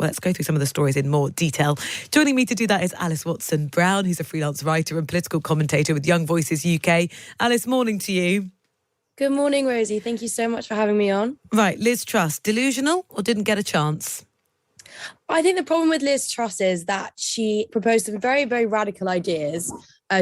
let's go through some of the stories in more detail. Joining me to do that is Alys Watson Brown, who's a freelance writer and political commentator with Young Voices UK. Alys, morning to you. Good morning, Rosie. Thank you so much for having me on. Right, Liz Truss, delusional or didn't get a chance? I think the problem with Liz Truss is that she proposed some very, very radical ideas.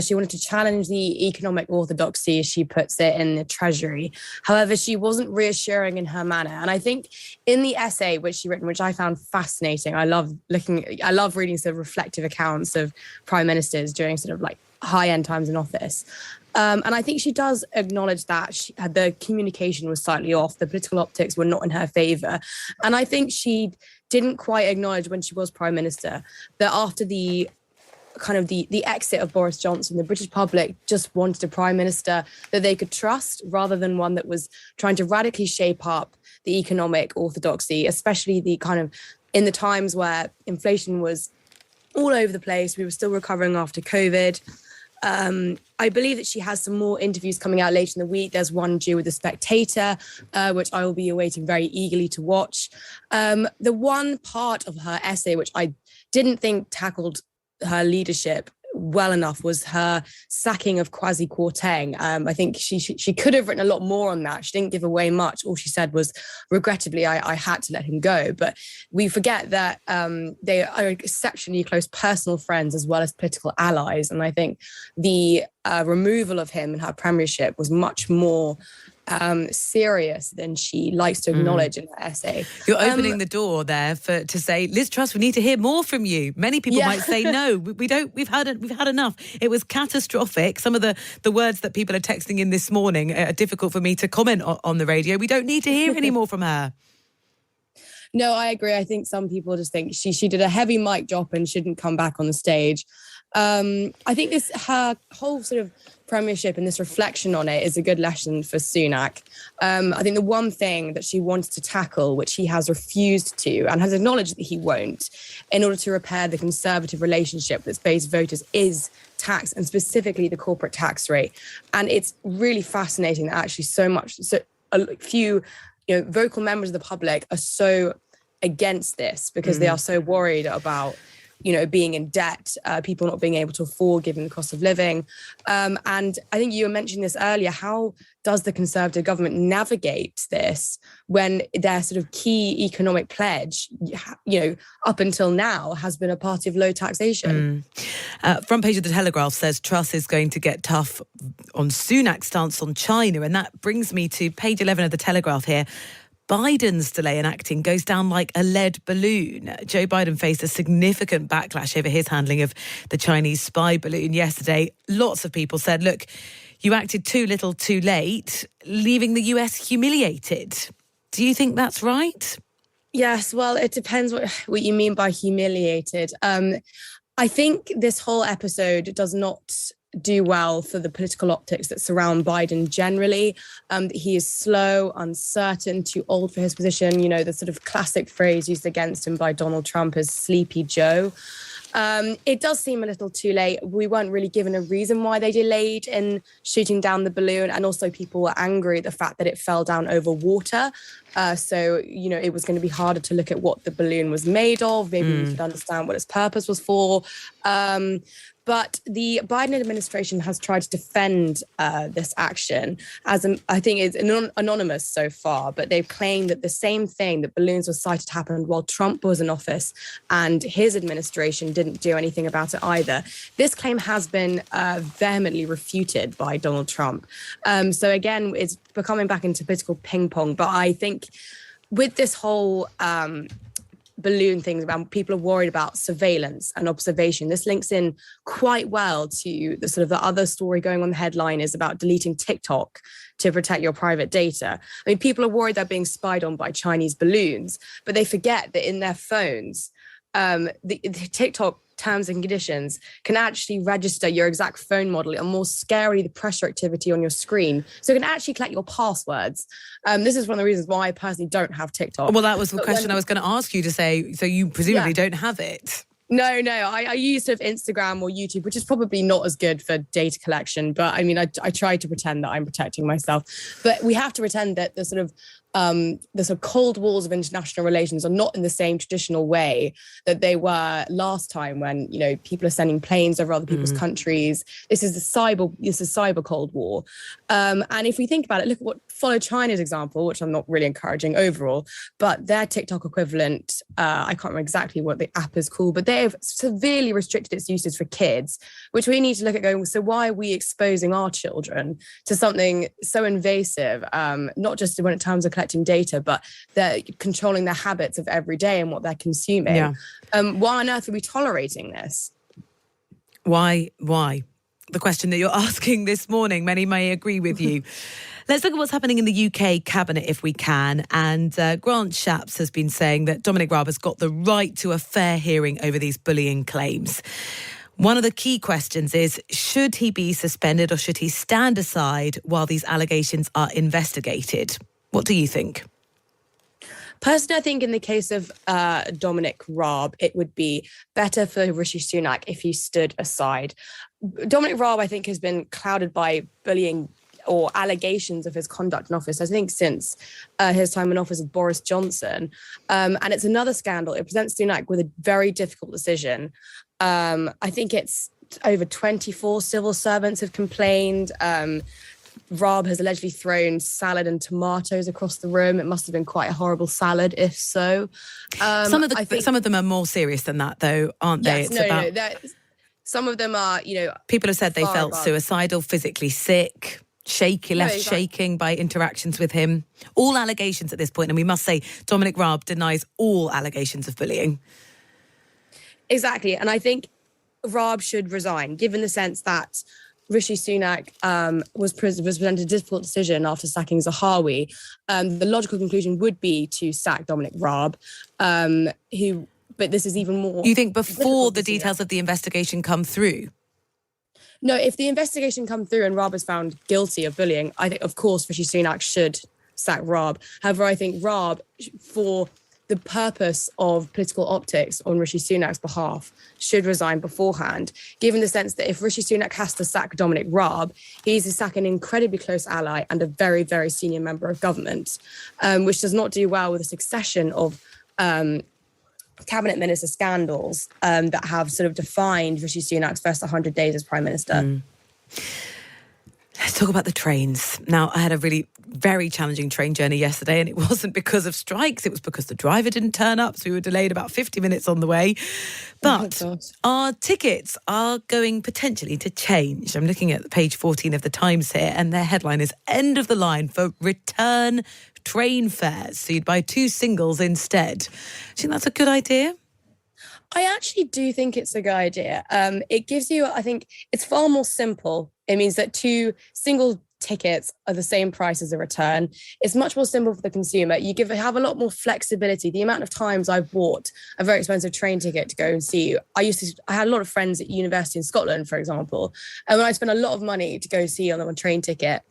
She wanted to challenge the economic orthodoxy, as she puts it, in the Treasury. However, she wasn't reassuring in her manner. And I think in the essay which she written, which I found fascinating, I love reading sort of reflective accounts of prime ministers during sort of like high-end times in office. And I think she does acknowledge that the communication was slightly off. The political optics were not in her favour. And I think she didn't quite acknowledge when she was Prime Minister that after the exit of Boris Johnson, the British public just wanted a Prime Minister that they could trust rather than one that was trying to radically shape up the economic orthodoxy, especially in the times where inflation was all over the place. We were still recovering after COVID. I believe that she has some more interviews coming out later in the week. There's one due with The Spectator, which I will be awaiting very eagerly to watch. The one part of her essay, which I didn't think tackled her leadership well enough, was her sacking of Kwasi Kwarteng. I think she could have written a lot more on that. She didn't give away much. All she said was, regrettably, I had to let him go. But we forget that they are exceptionally close personal friends as well as political allies. And I think the removal of him in her premiership was much more serious than she likes to acknowledge in her essay. You're opening the door there to say, Liz Truss, we need to hear more from you. Many people might say no, we don't. We've had enough. It was catastrophic. Some of the words that people are texting in this morning are difficult for me to comment on the radio. We don't need to hear any more from her. No, I agree. I think some people just think she did a heavy mic drop and shouldn't come back on the stage. I think her whole sort of premiership and this reflection on it is a good lesson for Sunak. I think the one thing that she wanted to tackle, which he has refused to and has acknowledged that he won't, in order to repair the Conservative relationship with base voters, is tax, and specifically the corporate tax rate. And it's really fascinating that actually so a few vocal members of the public are so against this because they are so worried about being in debt, people not being able to afford given the cost of living. And I think you were mentioning this earlier. How does the Conservative government navigate this when their sort of key economic pledge, up until now, has been a party of low taxation? Front page of the Telegraph says Truss is going to get tough on Sunak's stance on China. And that brings me to page 11 of the Telegraph here. Biden's delay in acting goes down like a lead balloon. Joe Biden faced a significant backlash over his handling of the Chinese spy balloon yesterday. Lots of people said, look, you acted too little too late, leaving the US humiliated. Do you think that's right? Yes, well, it depends what you mean by humiliated. I think this whole episode does not do well for the political optics that surround Biden generally. He is slow, uncertain, too old for his position. The sort of classic phrase used against him by Donald Trump is Sleepy Joe. It does seem a little too late. We weren't really given a reason why they delayed in shooting down the balloon. And also people were angry at the fact that it fell down over water. So, it was going to be harder to look at what the balloon was made of. Maybe we could understand what its purpose was for. But the Biden administration has tried to defend this action as I think it's anonymous so far, but they've claimed that the same thing, that balloons were cited happened while Trump was in office and his administration didn't do anything about it either. This claim has been vehemently refuted by Donald Trump. So again, it's becoming back into political ping pong. But I think with this whole balloon things, about people are worried about surveillance and observation. This links in quite well to the sort of the other story going on. The headline is about deleting TikTok to protect your private data. I mean, people are worried they're being spied on by Chinese balloons, but they forget that in their phones, the TikTok terms and conditions can actually register your exact phone model, and more scary, the pressure activity on your screen. So it can actually collect your passwords. This is one of the reasons why I personally don't have TikTok. Well, that was the question I was going to ask you, to say, so you presumably don't have it. No. I use sort of Instagram or YouTube, which is probably not as good for data collection. But I mean, I try to pretend that I'm protecting myself. But we have to pretend that the sort of the sort of cold wars of international relations are not in the same traditional way that they were last time when, people are sending planes over other people's countries. This is cyber Cold War. And if we think about it, look at what followed China's example, which I'm not really encouraging overall, but their TikTok equivalent, I can't remember exactly what the app is called, but they have severely restricted its uses for kids, which we need to look at going, so why are we exposing our children to something so invasive, not just in terms of collecting data, but they're controlling their habits of every day and what they're consuming. Yeah. Why on earth are we tolerating this? Why? The question that you're asking this morning, many may agree with you. Let's look at what's happening in the UK cabinet if we can. And Grant Shapps has been saying that Dominic Raab has got the right to a fair hearing over these bullying claims. One of the key questions is, should he be suspended or should he stand aside while these allegations are investigated? What do you think? Personally, I think in the case of Dominic Raab, it would be better for Rishi Sunak if he stood aside. Dominic Raab, I think, has been clouded by bullying or allegations of his conduct in office, I think, since his time in office with Boris Johnson. And it's another scandal. It presents Sunak with a very difficult decision. I think it's over 24 civil servants have complained. Raab has allegedly thrown salad and tomatoes across the room. It must have been quite a horrible salad, if so. Some of them are more serious than that, though, aren't they? Yes, some of them are, people have said they felt suicidal, physically sick, shaking by interactions with him. All allegations at this point, and we must say Dominic Raab denies all allegations of bullying. Exactly, and I think Raab should resign, given the sense that Rishi Sunak was presented a difficult decision after sacking Zahawi. The logical conclusion would be to sack Dominic Raab, but this is even more... You think before the details of the investigation come through? No, if the investigation comes through and Raab is found guilty of bullying, I think, of course, Rishi Sunak should sack Raab. However, I think Raab, for the purpose of political optics on Rishi Sunak's behalf, should resign beforehand, given the sense that if Rishi Sunak has to sack Dominic Raab, he's to sack an incredibly close ally and a very, very senior member of government, which does not do well with a succession of cabinet minister scandals that have sort of defined Rishi Sunak's first 100 days as Prime Minister. Let's talk about the trains. Now, I had a really very challenging train journey yesterday, and it wasn't because of strikes. It was because the driver didn't turn up, so we were delayed about 50 minutes on the way. But our tickets are going potentially to change. I'm looking at page 14 of the Times here, and their headline is "End of the line for return train fares." So you'd buy 2 singles instead. Do you think that's a good idea? I actually do think it's a good idea. It gives you, I think, it's far more simple. It means that 2 single tickets are the same price as a return. It's much more simple for the consumer. You have a lot more flexibility. The amount of times I've bought a very expensive train ticket to go and see you. I had a lot of friends at university in Scotland, for example, and when I spent a lot of money to go see on a train ticket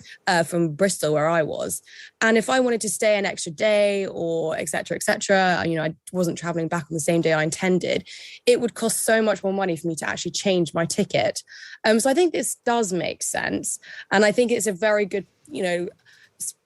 from Bristol, where I was. And if I wanted to stay an extra day or et cetera, I wasn't traveling back on the same day I intended, it would cost so much more money for me to actually change my ticket. So I think this does make sense. And I think it's a very good,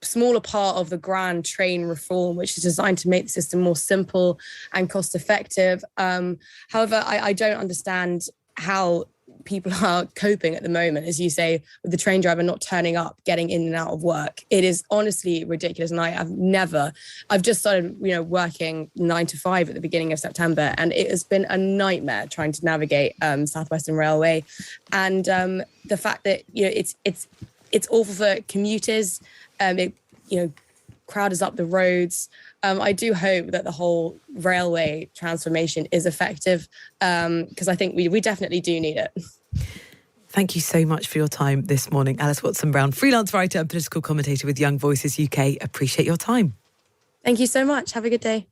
smaller part of the grand train reform, which is designed to make the system more simple and cost effective. However, I don't understand how people are coping at the moment, as you say, with the train driver not turning up, getting in and out of work. It is honestly ridiculous. And I've just started, working 9 to 5 at the beginning of September, and it has been a nightmare trying to navigate South Western Railway. And the fact that, it's awful for commuters. Crowd is up the roads. I do hope that the whole railway transformation is effective, because I think we definitely do need it. Thank you so much for your time this morning. Alys Watson Brown, freelance writer and political commentator with Young Voices UK. Appreciate your time. Thank you so much. Have a good day.